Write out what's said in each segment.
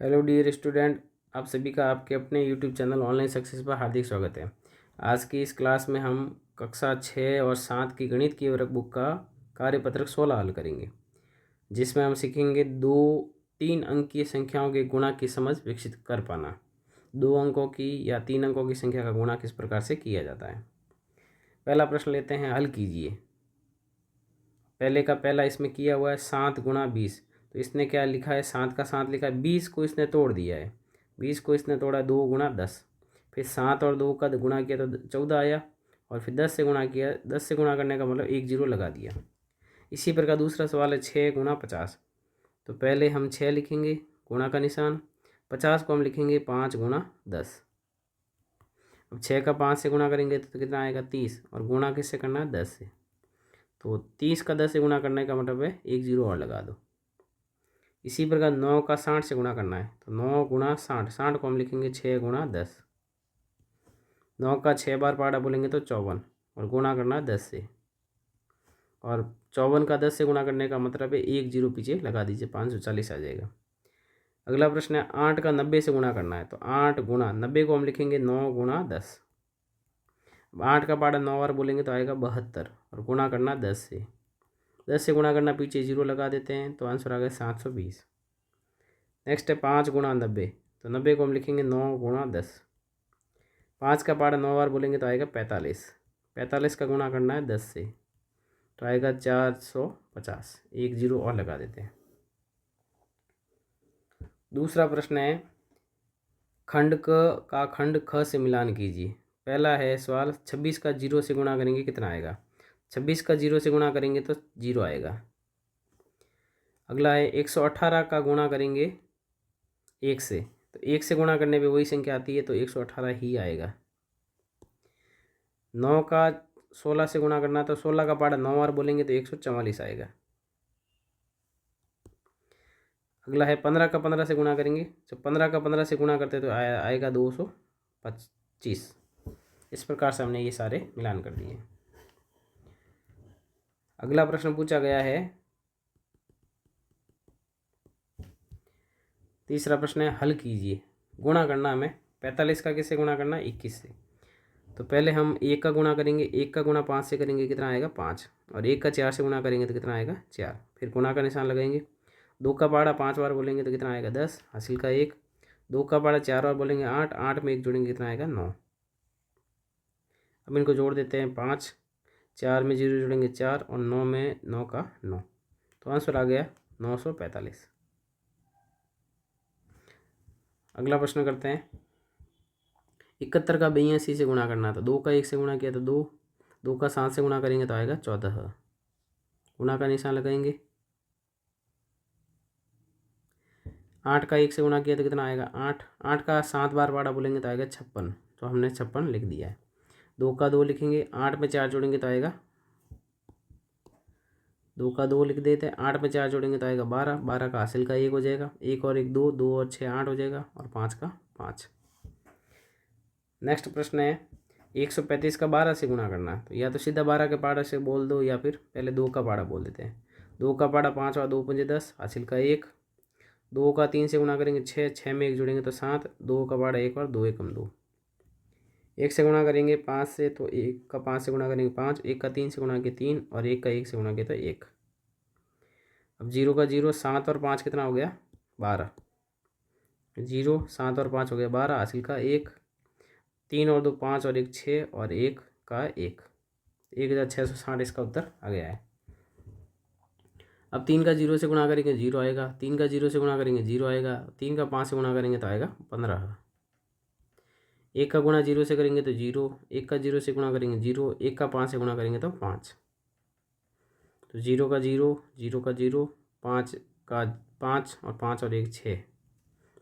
Hello dear student, आप सभी का आपके अपने यूट्यूब चैनल ऑनलाइन सक्सेस पर हार्दिक स्वागत है। आज की इस क्लास में हम कक्षा 6 और 7 की गणित की वर्कबुक का कार्यपत्रक 16 हल करेंगे, जिसमें हम सीखेंगे 2-3 अंकीय संख्याओं के गुणा की समझ विकसित कर पाना। 2 अंकों की या 3 अंकों की संख्या का गुणा किस प्रकार से किया जाता है। पहला प्रश्न लेते हैं, हल कीजिए। पहले का पहला इसमें किया हुआ है 7 गुणा 20। तो इसने क्या लिखा है, 7 का 7 लिखा है, 20 को इसने तोड़ दिया है। 20 को इसने तोड़ा 2 गुणा 10। फिर 7 और 2 का गुणा किया तो 14 आया, और फिर 10 से गुणा किया। 10 से गुणा करने का मतलब 1 जीरो लगा दिया। इसी प्रकार दूसरा सवाल है 6 गुणा 50। तो पहले हम 6 लिखेंगे, गुणा का निशान। 50 को हम लिखेंगे 5 गुणा 10। अब 6 का 5 से गुणा करेंगे तो कितना आएगा, 30, और गुणा किससे करना है, 10 से। तो 30 का 10 से गुणा करने का मतलब है 1 जीरो और लगा दो। इसी प्रकार 9 का 60 से गुणा करना है, तो 9 गुणा 60। 60 को हम लिखेंगे 6 गुणा 10। 9 का 6 बार पहाड़ा बोलेंगे तो 54, और गुणा करना है 10 से। और 54 का 10 से गुणा करने का मतलब है 1 जीरो पीछे लगा दीजिए, 540 आ जाएगा। अगला प्रश्न है 8 का 90 से गुणा करना है, तो 8 गुणा 90 को हम लिखेंगे 9 गुणा 10। अब 8 का पहाड़ा 9 बार बोलेंगे तो आएगा 72, और गुणा करना 10 से। 10 से गुणा करना, पीछे जीरो लगा देते हैं, तो आंसर आ गया 720। नेक्स्ट है 5 गुणा 90। तो 90 को हम लिखेंगे 9 गुणा 10। 5 का पहाड़ा 9 बार बोलेंगे तो आएगा 45। 45 का गुणा करना है 10 से, तो आएगा 450। 1 जीरो और लगा देते हैं। दूसरा प्रश्न है, खंड का खंड ख से मिलान कीजिए। पहला है सवाल, 26 का 0 से गुणा करेंगे कितना आएगा। 26 का 0 से गुणा करेंगे तो 0 आएगा। अगला है 118 का गुणा करेंगे 1 से, तो 1 से गुणा करने पे वही संख्या आती है, तो 118 ही आएगा। 9 का 16 से गुणा करना, तो 16 का पहाड़ा 9 बार बोलेंगे तो 144 आएगा। अगला है 15 का 15 से गुणा करेंगे। जब 15 का 15 से गुणा करते तो आएगा 225। इस प्रकार से हमने ये सारे मिलान कर दिए। अगला प्रश्न पूछा गया है, तीसरा प्रश्न है, हल कीजिए। गुणा करना हमें 45 का किससे गुणा करना है, 21 से। तो पहले हम 1 का गुणा करेंगे। 1 का गुणा 5 से करेंगे, कितना आएगा 5, और 1 का 4 से गुणा करेंगे तो कितना आएगा 4। फिर गुणा का निशान लगाएंगे। 2 का पहाड़ा 5 बार बोलेंगे तो कितना आएगा 10, हासिल का 1। 2 का पहाड़ा 4 बार बोलेंगे 8, 8 में 1 जोड़ेंगे कितना आएगा 9। अब इनको जोड़ देते हैं, 5, 4 में 0 जोड़ेंगे 4, और 9 में 9 का 9, तो आंसर आ गया 945। अगला प्रश्न करते हैं, 71 का 82 से गुणा करना था। 2 का 1 से गुणा किया तो 2, 2 का 7 से गुणा करेंगे तो आएगा 14। गुणा का निशान लगाएंगे। 8 का 1 से गुणा किया तो कितना आएगा 8, 8 का 7 बार पहाड़ा बोलेंगे तो आएगा 56, तो हमने 56 लिख दिया है। 2 का 2 लिखेंगे, 8 में 4 जोड़ेंगे तो आएगा, 2 का 2 लिख देते हैं। 8 में 4 जोड़ेंगे तो आएगा 12, 12 का हासिल का 1 हो जाएगा, 1 और 1 2, 2 और 6 8 हो जाएगा, और 5 का 5। नेक्स्ट प्रश्न है, 135 का 12 से गुणा करना। तो या तो सीधा 12 के पहाड़ा से बोल दो, या फिर पहले 2 का पहाड़ा बोल देते हैं। 2 का पहाड़ा 5 और 2 पंजे 10, हासिल का 1। 2 का 3 से गुणा करेंगे 6, 6 में 1 जोड़ेंगे तो 7। 2 का पहाड़ा 1 और 2 एकम 2। 1 से गुणा करेंगे 5 से, तो 1 का 5 से गुणा करेंगे 5। 1 का 3 से गुणा किया 3, और 1 का 1 से गुणा किया तो 1। अब 0 का 0, 7 और 5 कितना हो गया 12। 0 7 और 5 हो गया 12, हासिल का 1। 3 और 2 5, और 1 6, और 1 का 1, 1660 इसका उत्तर आ गया है। अब 3 का 0 से गुणा करेंगे 0 आएगा। 3 का 0 से गुणा करेंगे 0 आएगा। 3 का 5 से गुणा करेंगे तो आएगा 15। 1 का गुणा 0 से करेंगे तो 0, 1 का 0 से गुणा करेंगे 0, 1 का 5 से गुणा करेंगे तो 5। तो 0 का 0, 0 का 0, 5 का 5, और 5 और 1 6,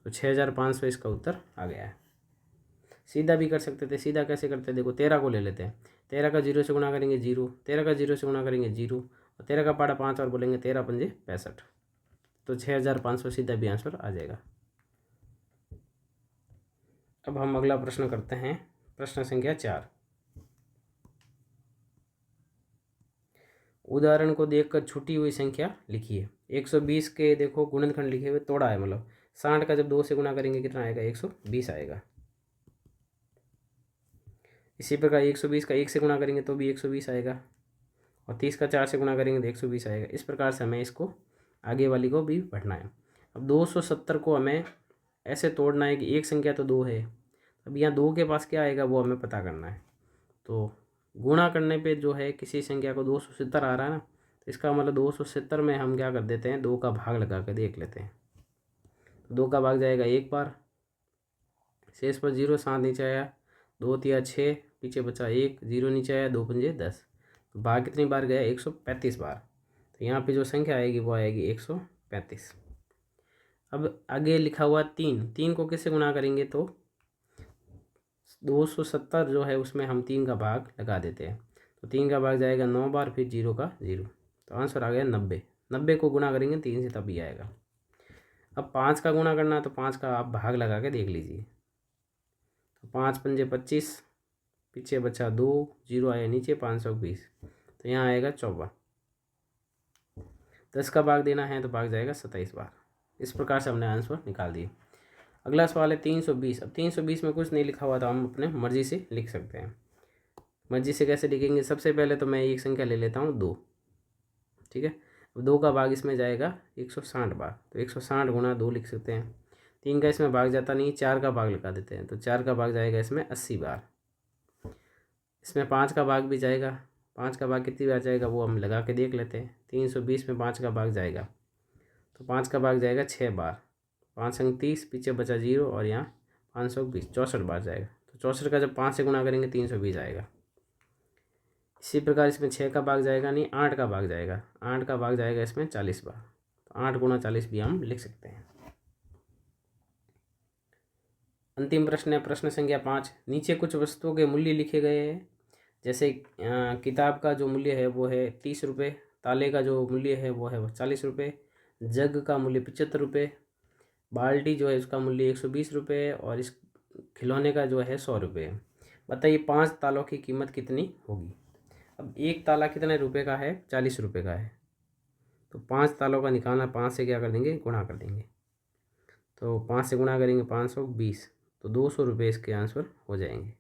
तो 6500 इसका उत्तर आ गया है। सीधा भी कर सकते थे। सीधा कैसे करते हैं, देखो 13 को ले लेते हैं। 13 का 0 से गुणा करेंगे 0, 13 का 0 से गुणा करेंगे 0, और 13 का पहाड़ा 5 और बोलेंगे 13 पंजे 65, तो 6500 सीधा भी आंसर आ जाएगा। अब हम अगला प्रश्न करते हैं, प्रश्न संख्या 4। उदाहरण को देखकर छूटी हुई संख्या लिखिए। 120 के देखो गुणनखंड लिखे हुए, तोड़ा है मतलब 60 का जब 2 से गुणा करेंगे कितना आएगा, 120 आएगा। इसी प्रकार 120 का 1 से गुणा करेंगे तो भी 120 आएगा, और 30 का 4 से गुणा करेंगे तो 120 आएगा। इस प्रकार से हमें इसको आगे वाली को भी बढ़ना है। अब 270 को हमें ऐसे तोड़ना है कि एक संख्या तो 2 है, अब यहाँ 2 के पास क्या आएगा वो हमें पता करना है। तो गुणा करने पे जो है किसी संख्या को 270 आ रहा है ना, तो इसका मतलब 270 में हम क्या कर देते हैं, 2 का भाग लगा कर देख लेते हैं। तो 2 का भाग जाएगा एक बार, शेष पर 0, 7 नीचे आया, 2 तिया 6, पीछे बचा 1, 0 नीचे आया, 2 पंजे 10। तो भाग कितनी बार गया, 135 बार। तो यहाँ पे जो संख्या आएगी वो आएगी 135। अब आगे लिखा हुआ 3 को किससे गुणा करेंगे, तो 270 जो है उसमें हम 3 का भाग लगा देते हैं। तो 3 का भाग जाएगा 9 बार, फिर 0 का 0, तो आंसर आ गया 90। 90 को गुणा करेंगे 3 से तभी आएगा। अब 5 का गुणा करना है तो 5 का आप भाग लगा के देख लीजिए। तो 5 पंजे 25, पीछे बचा 2, 0 आया नीचे, 520, तो यहाँ आएगा 54। 10 का भाग देना है तो भाग जाएगा 27 बार। इस प्रकार से हमने आंसर निकाल दिए। अगला सवाल है 320। अब 320 में कुछ नहीं लिखा हुआ था, हम अपने मर्जी से लिख सकते हैं। मर्जी से कैसे लिखेंगे, सबसे पहले तो मैं एक संख्या ले लेता हूँ 2, ठीक है। अब 2 का भाग इसमें जाएगा 160 बार, तो 160 गुणा 2 लिख सकते हैं। 3 का इसमें भाग जाता नहीं, 4 का भाग लगा देते हैं, तो 4 का भाग जाएगा इसमें 80 बार। इसमें 5 का भाग भी जाएगा, 5 का भाग कितनी बार जाएगा वो हम लगा के देख लेते हैं। 320 में 5 का भाग जाएगा, तो 5 का भाग जाएगा 6 बार, 5 अंक 30, पीछे बचा 0, और यहाँ 520, 64 बार जाएगा। तो 64 का जब 5 से गुणा करेंगे 320 आएगा। इसी प्रकार इसमें 6 का भाग जाएगा नहीं, 8 का भाग जाएगा, 8 का भाग जाएगा इसमें 40 बार, तो 8 गुणा 40 भी हम लिख सकते हैं। अंतिम प्रश्न है प्रश्न संख्या 5। नीचे कुछ वस्तुओं के मूल्य लिखे गए हैं, जैसे किताब का जो मूल्य है वो है 30 रुपये, ताले का जो मूल्य है वो है 40 रुपये, जग का मूल्य 75 रुपये, बाल्टी जो है उसका मूल्य 120 रुपये, और इस खिलौने का जो है 100 रुपये। बताइए 5 तालों की कीमत कितनी होगी। अब एक ताला कितने रुपए का है, 40 रुपये का है, तो 5 तालों का निकालना, 5 से क्या कर देंगे, गुणा कर देंगे। तो 5 से गुणा करेंगे 520, तो 200 रुपये इसके आंसर हो जाएंगे।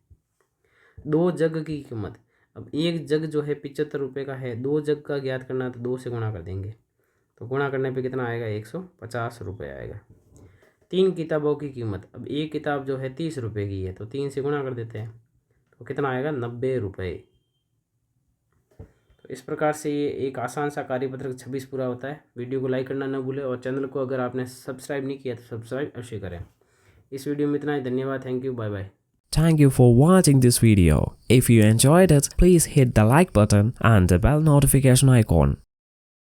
2 जग की कीमत, अब एक जग जो है 75 रुपये का है, 2 जग का ज्ञात करना है तो 2 से गुणा कर देंगे, तो गुणा करने पे कितना आएगा, 150 रुपये आएगा। 3 किताबों की कीमत, अब एक किताब जो है 30 रुपये की है, तो 3 से गुणा कर देते हैं, तो कितना आएगा, 90 रुपये। तो इस प्रकार से ये एक आसान सा कार्यपत्रक 26 पूरा होता है। वीडियो को लाइक करना न भूलें, और चैनल को अगर आपने सब्सक्राइब नहीं किया तो सब्सक्राइब अवश्य करें। इस वीडियो में इतना ही, धन्यवाद, thank you, bye bye. Thank you for watching this video. If you enjoyed it, please hit the like button and the bell notification icon.